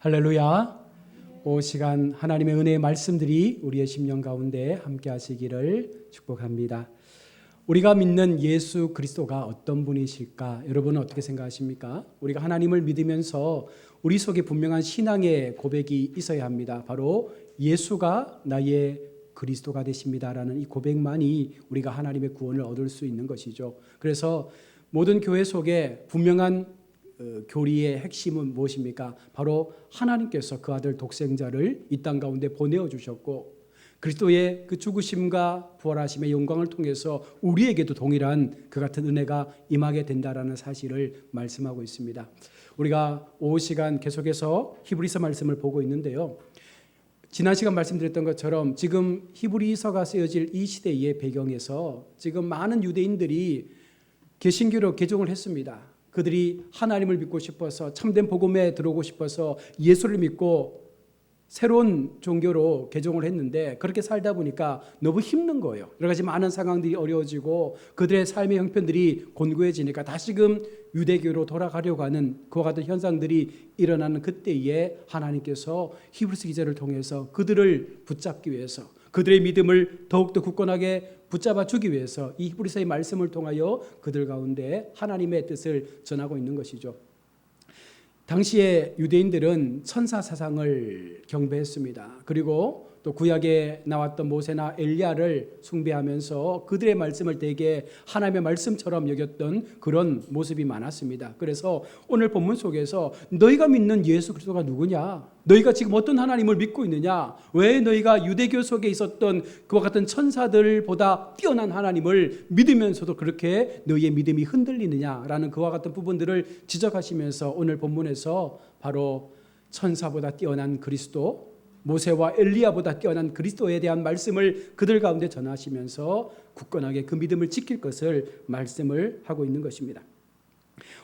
할렐루야. 오 시간 하나님의 은혜의 말씀들이 우리의 심령 가운데 함께 하시기를 축복합니다. 우리가 믿는 예수 그리스도가 어떤 분이실까? 여러분은 어떻게 생각하십니까? 우리가 하나님을 믿으면서 우리 속에 분명한 신앙의 고백이 있어야 합니다. 바로 예수가 나의 그리스도가 되십니다라는 이 고백만이 우리가 하나님의 구원을 얻을 수 있는 것이죠. 그래서 모든 교회 속에 분명한 교리의 핵심은 무엇입니까? 바로 하나님께서 그 아들 독생자를 이 땅 가운데 보내어 주셨고 그리스도의 그 죽으심과 부활하심의 영광을 통해서 우리에게도 동일한 그 같은 은혜가 임하게 된다라는 사실을 말씀하고 있습니다. 우리가 오후 시간 계속해서 히브리서 말씀을 보고 있는데요. 지난 시간 말씀드렸던 것처럼 지금 히브리서가 쓰여질 이 시대의 배경에서 지금 많은 유대인들이 개신교로 개종을 했습니다. 그들이 하나님을 믿고 싶어서 참된 복음에 들어오고 싶어서 예수를 믿고 새로운 종교로 개종을 했는데 그렇게 살다 보니까 너무 힘든 거예요. 여러 가지 많은 상황들이 어려워지고 그들의 삶의 형편들이 곤고해지니까 다시금 유대교로 돌아가려고 하는 그와 같은 현상들이 일어나는 그때에 하나님께서 히브리서 기자를 통해서 그들을 붙잡기 위해서 그들의 믿음을 더욱더 굳건하게 붙잡아 주기 위해서 이 히브리서의 말씀을 통하여 그들 가운데 하나님의 뜻을 전하고 있는 것이죠. 당시에 유대인들은 천사 사상을 경배했습니다. 그리고 또 구약에 나왔던 모세나 엘리야를 숭배하면서 그들의 말씀을 되게 하나님의 말씀처럼 여겼던 그런 모습이 많았습니다. 그래서 오늘 본문 속에서 너희가 믿는 예수 그리스도가 누구냐? 너희가 지금 어떤 하나님을 믿고 있느냐? 왜 너희가 유대교 속에 있었던 그와 같은 천사들보다 뛰어난 하나님을 믿으면서도 그렇게 너희의 믿음이 흔들리느냐라는 그와 같은 부분들을 지적하시면서 오늘 본문에서 바로 천사보다 뛰어난 그리스도, 모세와 엘리야보다 뛰어난 그리스도에 대한 말씀을 그들 가운데 전하시면서 굳건하게 그 믿음을 지킬 것을 말씀을 하고 있는 것입니다.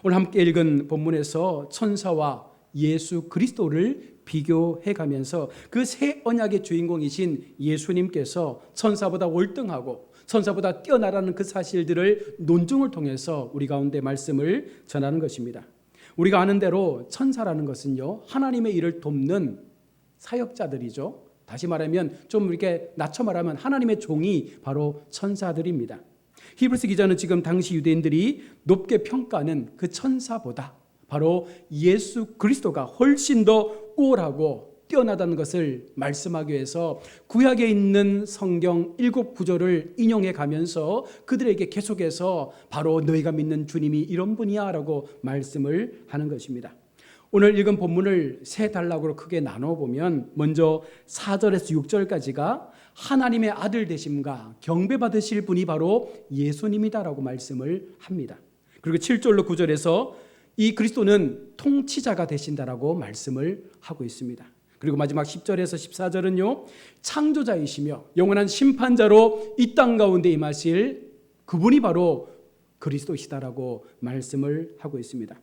오늘 함께 읽은 본문에서 천사와 예수 그리스도를 비교해 가면서 그 새 언약의 주인공이신 예수님께서 천사보다 월등하고 천사보다 뛰어나라는 그 사실들을 논증을 통해서 우리 가운데 말씀을 전하는 것입니다. 우리가 아는 대로 천사라는 것은요, 하나님의 일을 돕는 사역자들이죠. 다시 말하면 좀 이렇게 낮춰 말하면 하나님의 종이 바로 천사들입니다. 히브리서 기자는 지금 당시 유대인들이 높게 평가하는 그 천사보다 바로 예수 그리스도가 훨씬 더 우월하고 뛰어나다는 것을 말씀하기 위해서 구약에 있는 성경 7구절을 인용해 가면서 그들에게 계속해서 바로 너희가 믿는 주님이 이런 분이야 라고 말씀을 하는 것입니다. 오늘 읽은 본문을 세 단락으로 크게 나눠보면 먼저 4절에서 6절까지가 하나님의 아들 되심과 경배받으실 분이 바로 예수님이다라고 말씀을 합니다. 그리고 7절로 9절에서 이 그리스도는 통치자가 되신다라고 말씀을 하고 있습니다. 그리고 마지막 10절에서 14절은요, 창조자이시며 영원한 심판자로 이 땅 가운데 임하실 그분이 바로 그리스도시다라고 말씀을 하고 있습니다.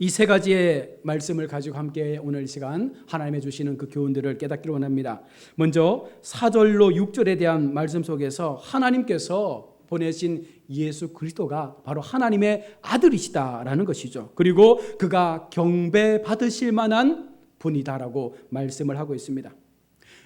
이 세 가지의 말씀을 가지고 함께 오늘 시간 하나님의 주시는 그 교훈들을 깨닫기를 원합니다. 먼저 4절로 6절에 대한 말씀 속에서 하나님께서 보내신 예수 그리스도가 바로 하나님의 아들이시다라는 것이죠. 그리고 그가 경배받으실 만한 분이다라고 말씀을 하고 있습니다.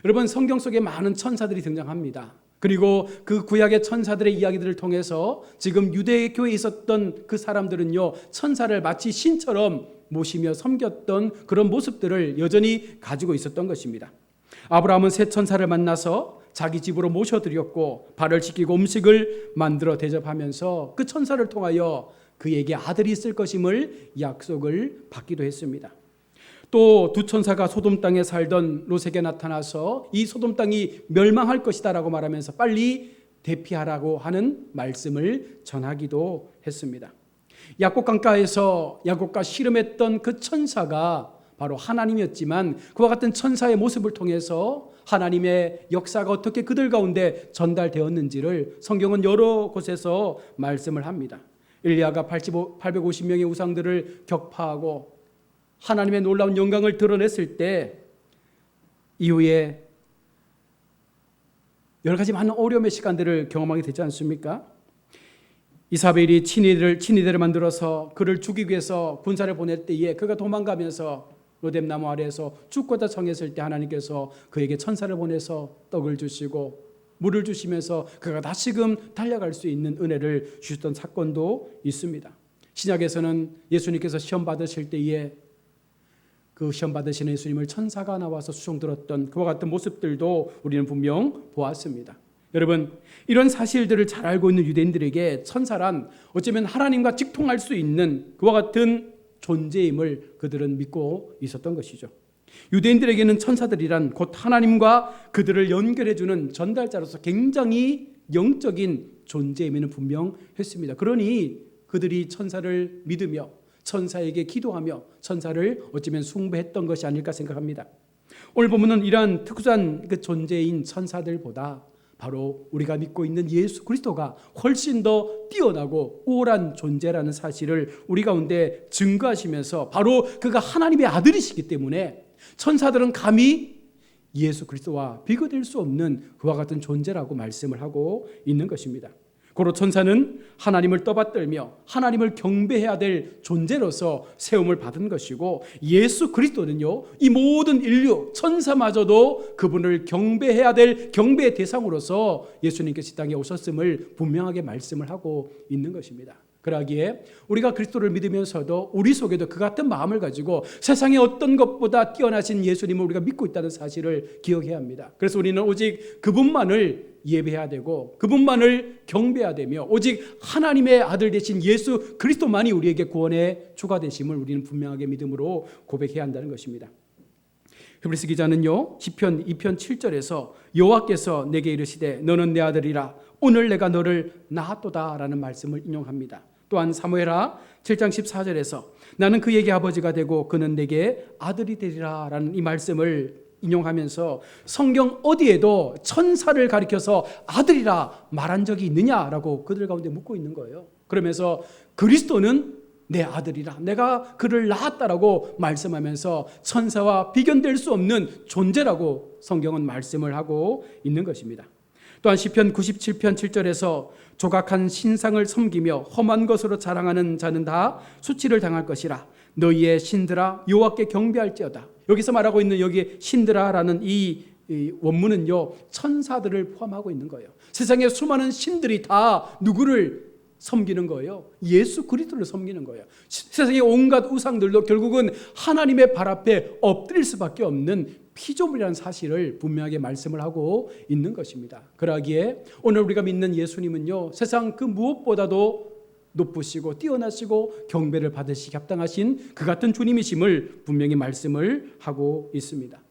여러분, 성경 속에 많은 천사들이 등장합니다. 그리고 그 구약의 천사들의 이야기들을 통해서 지금 유대교에 있었던 그 사람들은요, 천사를 마치 신처럼 모시며 섬겼던 그런 모습들을 여전히 가지고 있었던 것입니다. 아브라함은 새 천사를 만나서 자기 집으로 모셔드렸고 발을 씻기고 음식을 만들어 대접하면서 그 천사를 통하여 그에게 아들이 있을 것임을 약속을 받기도 했습니다. 또 두 천사가 소돔 땅에 살던 롯에게 나타나서 이 소돔 땅이 멸망할 것이다라고 말하면서 빨리 대피하라고 하는 말씀을 전하기도 했습니다. 야곱 강가에서 야곱과 씨름했던 그 천사가 바로 하나님이었지만 그와 같은 천사의 모습을 통해서 하나님의 역사가 어떻게 그들 가운데 전달되었는지를 성경은 여러 곳에서 말씀을 합니다. 엘리야가 850명의 우상들을 격파하고 하나님의 놀라운 영광을 드러냈을 때 이후에 여러 가지 많은 어려움의 시간들을 경험하게 되지 않습니까? 이사벨이 친위대를 만들어서 그를 죽이기 위해서 군사를 보낼 때에 그가 도망가면서 로뎀나무 아래에서 죽고자 청했을 때 하나님께서 그에게 천사를 보내서 떡을 주시고 물을 주시면서 그가 다시금 달려갈 수 있는 은혜를 주셨던 사건도 있습니다. 신약에서는 예수님께서 시험 받으실 때에 그 시험 받으시는 예수님을 천사가 나와서 수종 들었던 그와 같은 모습들도 우리는 분명 보았습니다. 여러분, 이런 사실들을 잘 알고 있는 유대인들에게 천사란 어쩌면 하나님과 직통할 수 있는 그와 같은 존재임을 그들은 믿고 있었던 것이죠. 유대인들에게는 천사들이란 곧 하나님과 그들을 연결해주는 전달자로서 굉장히 영적인 존재임에는 분명했습니다. 그러니 그들이 천사를 믿으며 천사에게 기도하며 천사를 어쩌면 숭배했던 것이 아닐까 생각합니다. 오늘 보면은 이러한 특수한 그 존재인 천사들보다 바로 우리가 믿고 있는 예수 그리스도가 훨씬 더 뛰어나고 우월한 존재라는 사실을 우리 가운데 증거하시면서 바로 그가 하나님의 아들이시기 때문에 천사들은 감히 예수 그리스도와 비교될 수 없는 그와 같은 존재라고 말씀을 하고 있는 것입니다. 고로 천사는 하나님을 떠받들며 하나님을 경배해야 될 존재로서 세움을 받은 것이고, 예수 그리스도는요 이 모든 인류 천사마저도 그분을 경배해야 될 경배의 대상으로서 예수님께서 이 땅에 오셨음을 분명하게 말씀을 하고 있는 것입니다. 그러기에 우리가 그리스도를 믿으면서도 우리 속에도 그 같은 마음을 가지고 세상의 어떤 것보다 뛰어나신 예수님을 우리가 믿고 있다는 사실을 기억해야 합니다. 그래서 우리는 오직 그분만을 예배해야 되고 그분만을 경배해야 되며 오직 하나님의 아들 되신 예수 그리스도만이 우리에게 구원의 주가 되심을 우리는 분명하게 믿음으로 고백해야 한다는 것입니다. 히브리서 기자는요 시편 2편 7절에서 여호와께서 내게 이르시되 너는 내 아들이라 오늘 내가 너를 낳았도다 라는 말씀을 인용합니다. 또한 사무엘하 7장 14절에서 나는 그에게 아버지가 되고 그는 내게 아들이 되리라 라는 이 말씀을 인용하면서 성경 어디에도 천사를 가리켜서 아들이라 말한 적이 있느냐라고 그들 가운데 묻고 있는 거예요. 그러면서 그리스도는 내 아들이라 내가 그를 낳았다라고 말씀하면서 천사와 비견될 수 없는 존재라고 성경은 말씀을 하고 있는 것입니다. 또한 시편 97편 7절에서 조각한 신상을 섬기며 험한 것으로 자랑하는 자는 다 수치를 당할 것이라 너희의 신들아 여호와께 경배할지어다. 여기서 말하고 있는 여기 신들아라는 이 원문은요 천사들을 포함하고 있는 거예요. 세상에 수많은 신들이 다 누구를 섬기는 거예요? 예수 그리스도를 섬기는 거예요. 세상의 온갖 우상들도 결국은 하나님의 발 앞에 엎드릴 수밖에 없는 피조물이라는 사실을 분명하게 말씀을 하고 있는 것입니다. 그러기에 오늘 우리가 믿는 예수님은요 세상 그 무엇보다도 높으시고 뛰어나시고 경배를 받으시기 합당하신 그 같은 주님이심을 분명히 말씀을 하고 있습니다.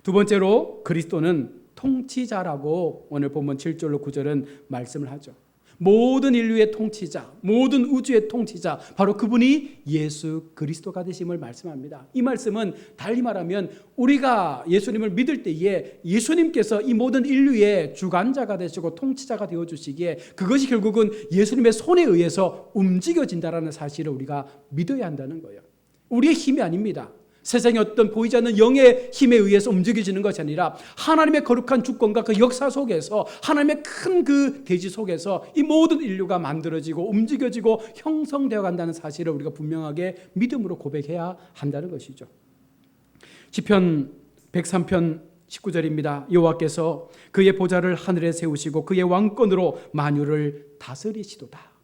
두 번째로 그리스도는 통치자라고 오늘 본문 7절로 9절은 말씀을 하죠. 모든 인류의 통치자, 모든 우주의 통치자, 바로 그분이 예수 그리스도가 되심을 말씀합니다. 이 말씀은 달리 말하면 우리가 예수님을 믿을 때에 예수님께서 이 모든 인류의 주관자가 되시고 통치자가 되어주시기에 그것이 결국은 예수님의 손에 의해서 움직여진다라는 사실을 우리가 믿어야 한다는 거예요. 우리의 힘이 아닙니다. 세상의 어떤 보이지 않는 영의 힘에 의해서 움직여지는 것이 아니라 하나님의 거룩한 주권과 그 역사 속에서 하나님의 큰 그 대지 속에서 이 모든 인류가 만들어지고 움직여지고 형성되어 간다는 사실을 우리가 분명하게 믿음으로 고백해야 한다는 것이죠. 시편 103편 19절입니다. 여호와께서 그의 보좌를 하늘에 세우시고 그의 왕권으로 만유를 다스리시도다.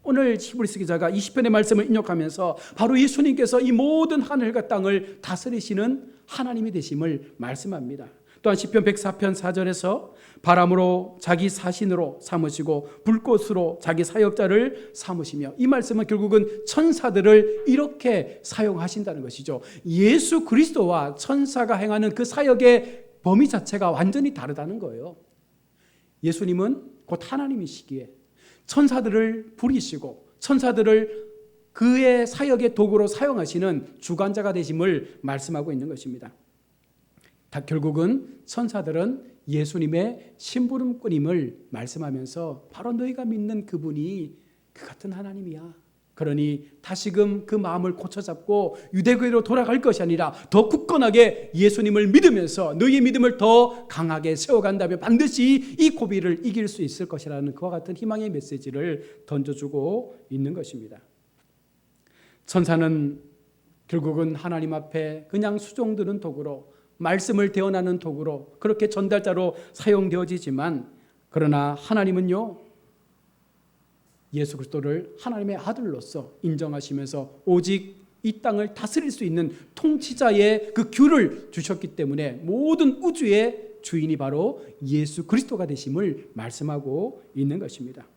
오늘 히브리서 기자가 이 시편의 말씀을 인용하면서 바로 예수님께서 이 모든 하늘과 땅을 다스리시는 하나님이 되심을 말씀합니다. 또한 시편 104편 4절에서 바람으로 자기 사신으로 삼으시고 불꽃으로 자기 사역자를 삼으시며, 이 말씀은 결국은 천사들을 이렇게 사용하신다는 것이죠. 예수 그리스도와 천사가 행하는 그 사역의 범위 자체가 완전히 다르다는 거예요. 예수님은 곧 하나님이시기에 천사들을 부리시고 천사들을 그의 사역의 도구로 사용하시는 주관자가 되심을 말씀하고 있는 것입니다. 결국은 천사들은 예수님의 심부름꾼임을 말씀하면서 바로 너희가 믿는 그분이 그 같은 하나님이야. 그러니 다시금 그 마음을 고쳐잡고 유대교회로 돌아갈 것이 아니라 더 굳건하게 예수님을 믿으면서 너희의 믿음을 더 강하게 세워간다면 반드시 이 고비를 이길 수 있을 것이라는 그와 같은 희망의 메시지를 던져주고 있는 것입니다. 천사는 결국은 하나님 앞에 그냥 수종드는 도구로, 말씀을 대언하는 도구로, 그렇게 전달자로 사용되어지지만, 그러나 하나님은요, 예수 그리스도를 하나님의 아들로서 인정하시면서 오직 이 땅을 다스릴 수 있는 통치자의 그 규를 주셨기 때문에 모든 우주의 주인이 바로 예수 그리스도가 되심을 말씀하고 있는 것입니다.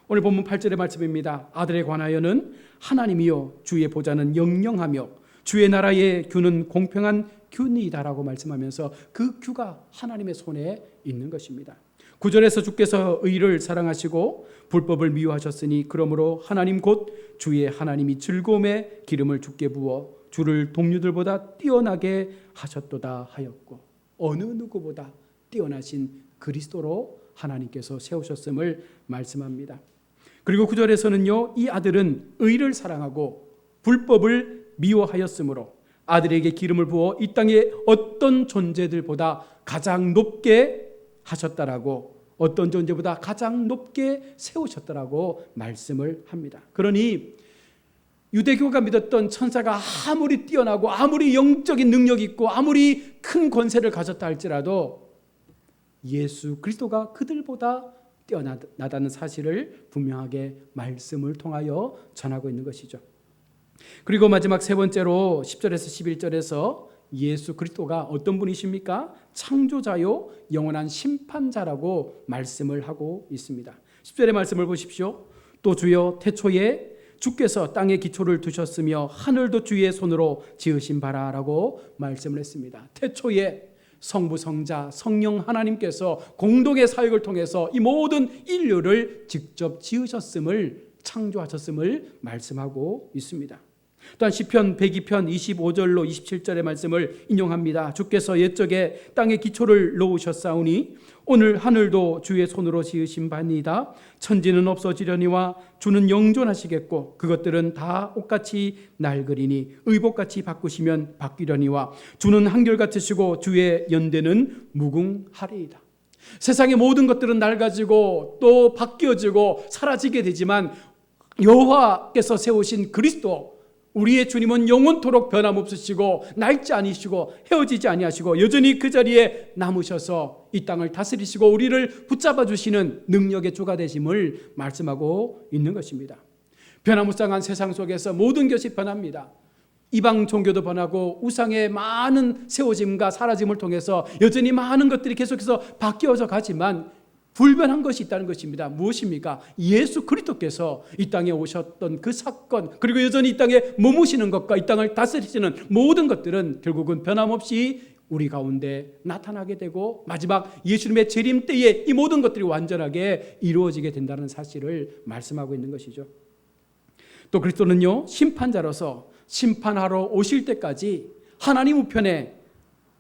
오늘 본문 8절의 말씀입니다. 아들에 관하여는 하나님이요 주의 보좌는 영영하며 주의 나라의 규는 공평한 규니이다라고 말씀하면서 그 규가 하나님의 손에 있는 것입니다. 9절에서 주께서 의를 사랑하시고 불법을 미워하셨으니 그러므로 하나님 곧 주의 하나님이 즐거움에 기름을 주께 부어 주를 동료들보다 뛰어나게 하셨도다 하였고, 어느 누구보다 뛰어나신 그리스도로 하나님께서 세우셨음을 말씀합니다. 그리고 9절에서는요, 이 아들은 의를 사랑하고 불법을 미워하였으므로 아들에게 기름을 부어 이 땅의 어떤 존재들보다 가장 높게 하셨다라고, 어떤 존재보다 가장 높게 세우셨다라고 말씀을 합니다. 그러니 유대교가 믿었던 천사가 아무리 뛰어나고 아무리 영적인 능력이 있고 아무리 큰 권세를 가졌다 할지라도 예수 그리스도가 그들보다 뛰어나다는 사실을 분명하게 말씀을 통하여 전하고 있는 것이죠. 그리고 마지막 세 번째로 10절에서 11절에서 예수 그리스도가 어떤 분이십니까? 창조자요 영원한 심판자라고 말씀을 하고 있습니다. 10절의 말씀을 보십시오. 또 주여 태초에 주께서 땅에 기초를 두셨으며 하늘도 주의 손으로 지으신 바라라고 말씀을 했습니다. 태초에 성부, 성자, 성령 하나님께서 공동의 사역을 통해서 이 모든 인류를 직접 지으셨음을, 창조하셨음을 말씀하고 있습니다. 또한 시편 102편 25절로 27절의 말씀을 인용합니다. 주께서 옛적에 땅에 기초를 놓으셨사오니 오늘 하늘도 주의 손으로 지으신 바니이다. 천지는 없어지려니와 주는 영존하시겠고 그것들은 다 옷같이 낡으리니 의복같이 바꾸시면 바뀌려니와 주는 한결같으시고 주의 연대는 무궁하리이다. 세상의 모든 것들은 낡아지고 또 바뀌어지고 사라지게 되지만 여호와께서 세우신 그리스도, 우리의 주님은 영원토록 변함없으시고 낡지 아니시고 헤어지지 아니하시고 여전히 그 자리에 남으셔서 이 땅을 다스리시고 우리를 붙잡아 주시는 능력의 주가 되심을 말씀하고 있는 것입니다. 변화무쌍한 세상 속에서 모든 것이 변합니다. 이방 종교도 변하고 우상의 많은 세워짐과 사라짐을 통해서 여전히 많은 것들이 계속해서 바뀌어져 가지만 불변한 것이 있다는 것입니다. 무엇입니까? 예수 그리스도께서 이 땅에 오셨던 그 사건, 그리고 여전히 이 땅에 머무시는 것과 이 땅을 다스리시는 모든 것들은 결국은 변함없이 우리 가운데 나타나게 되고 마지막 예수님의 재림 때에 이 모든 것들이 완전하게 이루어지게 된다는 사실을 말씀하고 있는 것이죠. 또 그리스도는요, 심판자로서 심판하러 오실 때까지 하나님 우편에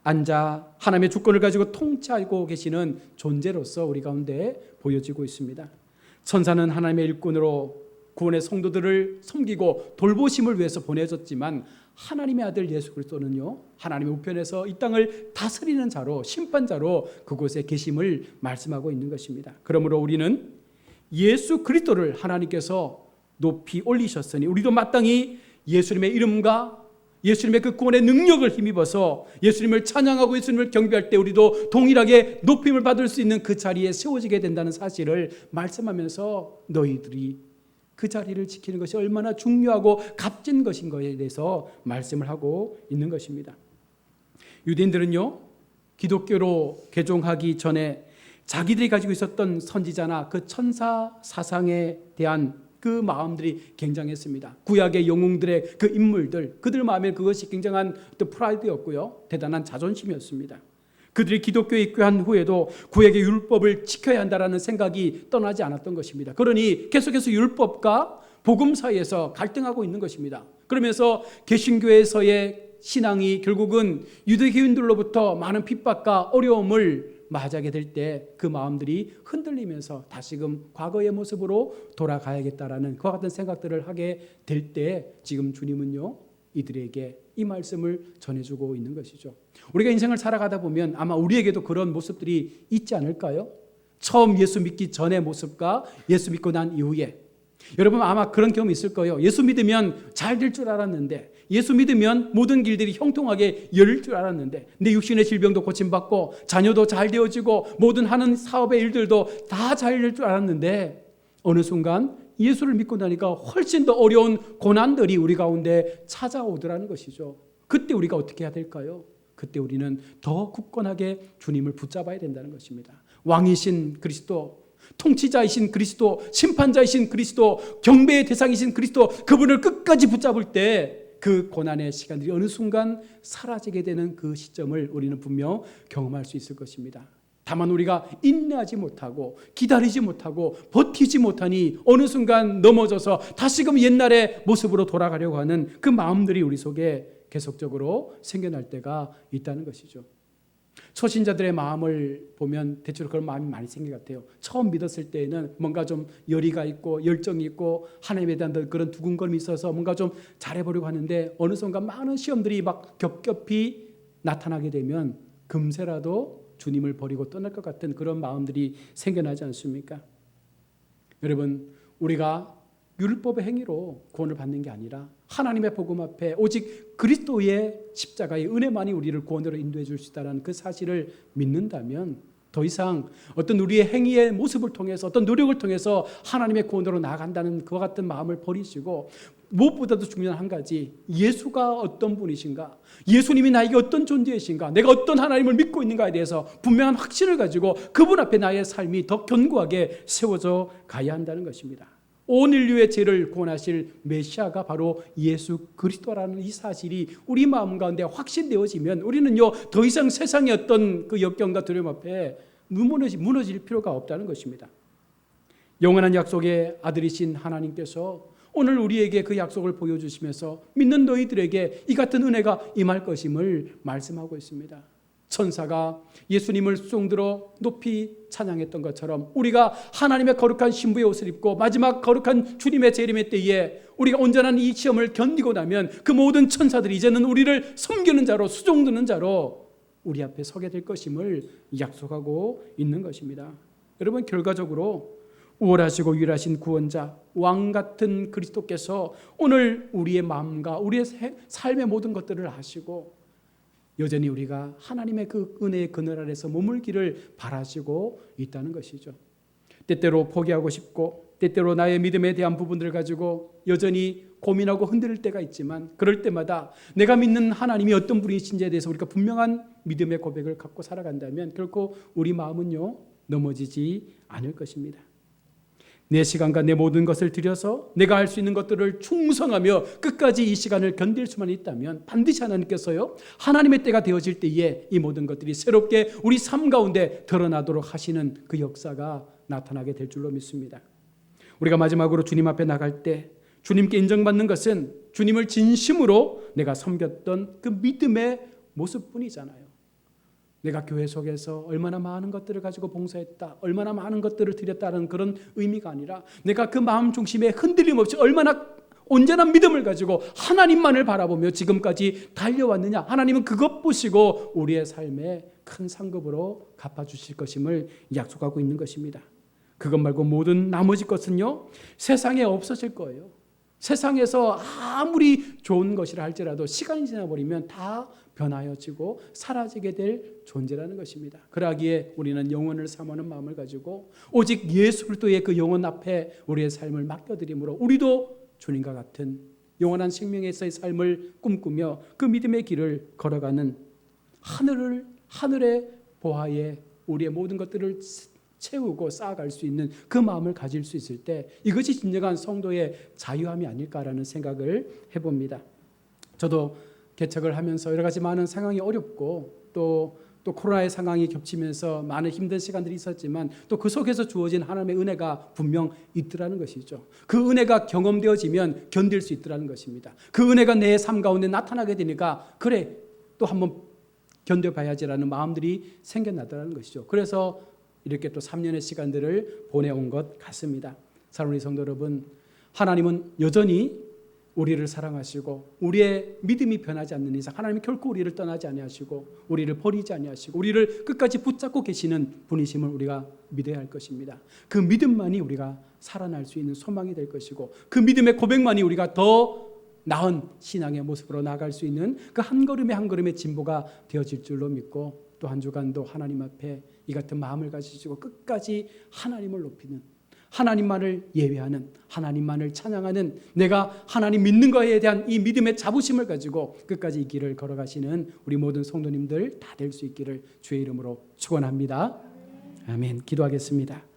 앉아 하나님의 주권을 가지고 통치하고 계시는 존재로서 우리 가운데 보여지고 있습니다. 천사는 하나님의 일꾼으로 구원의 성도들을 섬기고 돌보심을 위해서 보내졌지만 하나님의 아들 예수 그리스도는요, 하나님의 우편에서 이 땅을 다스리는 자로, 심판자로 그곳에 계심을 말씀하고 있는 것입니다. 그러므로 우리는 예수 그리스도를 하나님께서 높이 올리셨으니 우리도 마땅히 예수님의 이름과 예수님의 그 구원의 능력을 힘입어서 예수님을 찬양하고 예수님을 경배할 때 우리도 동일하게 높임을 받을 수 있는 그 자리에 세워지게 된다는 사실을 말씀하면서 너희들이 그 자리를 지키는 것이 얼마나 중요하고 값진 것인 것에 대해서 말씀을 하고 있는 것입니다. 유대인들은요, 기독교로 개종하기 전에 자기들이 가지고 있었던 선지자나 그 천사 사상에 대한 그 마음들이 굉장했습니다. 구약의 영웅들의 그 인물들, 그들 마음에 그것이 굉장한 또 프라이드였고요, 대단한 자존심이었습니다. 그들이 기독교에 입교한 후에도 구약의 율법을 지켜야 한다는 생각이 떠나지 않았던 것입니다. 그러니 계속해서 율법과 복음 사이에서 갈등하고 있는 것입니다. 그러면서 개신교에서의 신앙이 결국은 유대교인들로부터 많은 핍박과 어려움을 맞이하게 될 때 그 마음들이 흔들리면서 다시금 과거의 모습으로 돌아가야겠다라는 그와 같은 생각들을 하게 될 때 지금 주님은요, 이들에게 이 말씀을 전해주고 있는 것이죠. 우리가 인생을 살아가다 보면 아마 우리에게도 그런 모습들이 있지 않을까요? 처음 예수 믿기 전의 모습과 예수 믿고 난 이후에, 여러분 아마 그런 경험이 있을 거예요. 예수 믿으면 잘 될 줄 알았는데 예수 믿으면 모든 길들이 형통하게 열릴 줄 알았는데, 내 육신의 질병도 고침받고 자녀도 잘 되어지고 모든 하는 사업의 일들도 다 잘 될 줄 알았는데, 어느 순간 예수를 믿고 나니까 훨씬 더 어려운 고난들이 우리 가운데 찾아오더라는 것이죠. 그때 우리가 어떻게 해야 될까요? 그때 우리는 더 굳건하게 주님을 붙잡아야 된다는 것입니다. 왕이신 그리스도, 통치자이신 그리스도, 심판자이신 그리스도, 경배의 대상이신 그리스도, 그분을 끝까지 붙잡을 때 그 고난의 시간들이 어느 순간 사라지게 되는 그 시점을 우리는 분명 경험할 수 있을 것입니다. 다만 우리가 인내하지 못하고 기다리지 못하고 버티지 못하니 어느 순간 넘어져서 다시금 옛날의 모습으로 돌아가려고 하는 그 마음들이 우리 속에 계속적으로 생겨날 때가 있다는 것이죠. 초신자들의 마음을 보면 대체로 그런 마음이 많이 생길 것 같아요. 처음 믿었을 때에는 뭔가 좀 열의가 있고 열정이 있고 하나님에 대한 그런 두근거림이 있어서 뭔가 좀 잘해보려고 하는데, 어느 순간 많은 시험들이 막 겹겹이 나타나게 되면 금세라도 주님을 버리고 떠날 것 같은 그런 마음들이 생겨나지 않습니까? 여러분, 우리가 율법의 행위로 구원을 받는 게 아니라 하나님의 복음 앞에 오직 그리스도의 십자가의 은혜만이 우리를 구원으로 인도해 줄 수 있다는 그 사실을 믿는다면 더 이상 어떤 우리의 행위의 모습을 통해서 어떤 노력을 통해서 하나님의 구원으로 나아간다는 그와 같은 마음을 버리시고, 무엇보다도 중요한 한 가지, 예수가 어떤 분이신가, 예수님이 나에게 어떤 존재이신가, 내가 어떤 하나님을 믿고 있는가에 대해서 분명한 확신을 가지고 그분 앞에 나의 삶이 더 견고하게 세워져 가야 한다는 것입니다. 온 인류의 죄를 구원하실 메시아가 바로 예수 그리스도라는 이 사실이 우리 마음 가운데 확신되어지면 우리는요 더 이상 세상의 어떤 그 역경과 두려움 앞에 무너질 필요가 없다는 것입니다. 영원한 약속의 아들이신 하나님께서 오늘 우리에게 그 약속을 보여주시면서 믿는 너희들에게 이 같은 은혜가 임할 것임을 말씀하고 있습니다. 천사가 예수님을 수종들어 높이 찬양했던 것처럼 우리가 하나님의 거룩한 신부의 옷을 입고 마지막 거룩한 주님의 재림의 때에 우리가 온전한 이 시험을 견디고 나면 그 모든 천사들이 이제는 우리를 섬기는 자로, 수종드는 자로 우리 앞에 서게 될 것임을 약속하고 있는 것입니다. 여러분, 결과적으로 우월하시고 유일하신 구원자, 왕 같은 그리스도께서 오늘 우리의 마음과 우리의 삶의 모든 것들을 아시고 여전히 우리가 하나님의 그 은혜의 그늘 아래서 머물기를 바라시고 있다는 것이죠. 때때로 포기하고 싶고 때때로 나의 믿음에 대한 부분들을 가지고 여전히 고민하고 흔들릴 때가 있지만, 그럴 때마다 내가 믿는 하나님이 어떤 분이신지에 대해서 우리가 분명한 믿음의 고백을 갖고 살아간다면 결코 우리 마음은요 넘어지지 않을 것입니다. 내 시간과 내 모든 것을 들여서 내가 할 수 있는 것들을 충성하며 끝까지 이 시간을 견딜 수만 있다면 반드시 하나님께서요 하나님의 때가 되어질 때에 이 모든 것들이 새롭게 우리 삶 가운데 드러나도록 하시는 그 역사가 나타나게 될 줄로 믿습니다. 우리가 마지막으로 주님 앞에 나갈 때 주님께 인정받는 것은 주님을 진심으로 내가 섬겼던 그 믿음의 모습뿐이잖아요. 내가 교회 속에서 얼마나 많은 것들을 가지고 봉사했다, 얼마나 많은 것들을 드렸다는 그런 의미가 아니라 내가 그 마음 중심에 흔들림 없이 얼마나 온전한 믿음을 가지고 하나님만을 바라보며 지금까지 달려왔느냐, 하나님은 그것 보시고 우리의 삶에 큰 상급으로 갚아주실 것임을 약속하고 있는 것입니다. 그것 말고 모든 나머지 것은요 세상에 없어질 거예요. 세상에서 아무리 좋은 것이라 할지라도 시간이 지나버리면 다 변하여지고 사라지게 될 존재라는 것입니다. 그러기에 우리는 영혼을 사모하는 마음을 가지고 오직 예수 그리스도의 그 영혼 앞에 우리의 삶을 맡겨드림으로 우리도 주님과 같은 영원한 생명에서의 삶을 꿈꾸며 그 믿음의 길을 걸어가는 하늘의 보화에 우리의 모든 것들을 채우고 쌓아갈 수 있는 그 마음을 가질 수 있을 때 이것이 진정한 성도의 자유함이 아닐까라는 생각을 해봅니다. 저도 개척을 하면서 여러 가지 많은 상황이 어렵고 또 코로나의 상황이 겹치면서 많은 힘든 시간들이 있었지만 또 그 속에서 주어진 하나님의 은혜가 분명 있더라는 것이죠. 그 은혜가 경험되어지면 견딜 수 있더라는 것입니다. 그 은혜가 내 삶 가운데 나타나게 되니까 그래 또 한번 견뎌봐야지라는 마음들이 생겨나더라는 것이죠. 그래서 이렇게 또 3년의 시간들을 보내온 것 같습니다. 사랑하는 성도 여러분, 하나님은 여전히 우리를 사랑하시고 우리의 믿음이 변하지 않는 이상 하나님은 결코 우리를 떠나지 아니하시고 우리를 버리지 아니하시고 우리를 끝까지 붙잡고 계시는 분이심을 우리가 믿어야 할 것입니다. 그 믿음만이 우리가 살아날 수 있는 소망이 될 것이고 그 믿음의 고백만이 우리가 더 나은 신앙의 모습으로 나아갈 수 있는 그 한 걸음의 한 걸음의 진보가 되어질 줄로 믿고, 또 한 주간도 하나님 앞에 이 같은 마음을 가지시고 끝까지 하나님을 높이는, 하나님만을 예배하는, 하나님만을 찬양하는, 내가 하나님 믿는 것에 대한 이 믿음의 자부심을 가지고 끝까지 이 길을 걸어가시는 우리 모든 성도님들 다 될 수 있기를 주의 이름으로 축원합니다. 아멘. 기도하겠습니다.